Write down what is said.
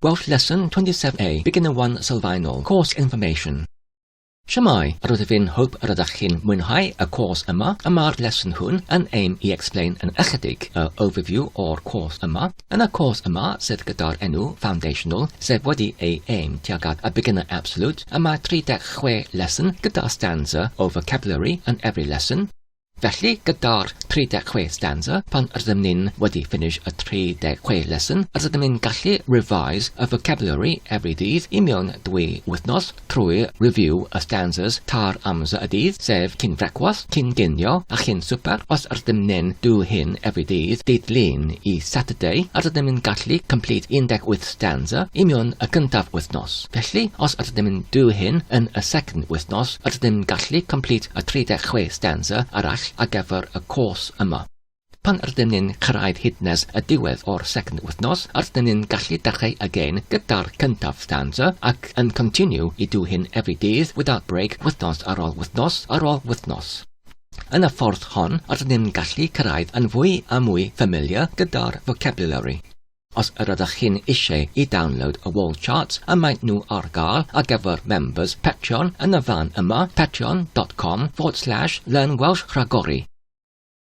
Welsh Lesson 27A, Beginner-1 Sylfaenol, Course Information. Siamai, rydw i'n hwb rydych chi'n mwynhau y cwrs yma, a mae'r lesson hwn yn aim I explain yn ychydig y overview o'r cwrs yma. Yn y cwrs yma sydd gyda'r enw Foundational, sef wedi ei aim tuag at a beginner absolute, a mae 36 lesson gyda stanza o vocabulary yn every lesson. Felly, gyda'r 36 stanza, pan rydym ni'n wedi finish y 36 lesson, rydym ni'n gallu revise y vocabulary every dydd I mewn 2 wythnos trwy review y stanzas tar amser y dydd, sef cyn frecwas, cyn ginio a cyn swper. Os rydym ni'n do hyn every dydd, dydd lun I Saturday, rydym ni'n gallu complete 18 stanza I mewn y cyntaf wythnos. Felly, os rydym ni'n do hyn yn y second wythnos, rydym ni'n gallu complete y 36 stanza arall a gyfer y cwrs yma. Pan rydym ni'n cyrraedd hydnes y diwedd o'r second wythnos, rydym ni'n gallu dechrau again gyda'r cyntaf stanza ac yn continue I do hyn every dydd without break, wythnos ar ôl wythnos ar ôl wythnos. Yn y ffordd hon, rydym ni'n gallu cyrraedd yn fwy a mwy familiar gyda'r vocabulary. Os rydych chi'n eisiau I download y wall charts, y maent nhw ar gael ar gyfer members Patreon yn y fan yma, patreon.com/learnwelshragori.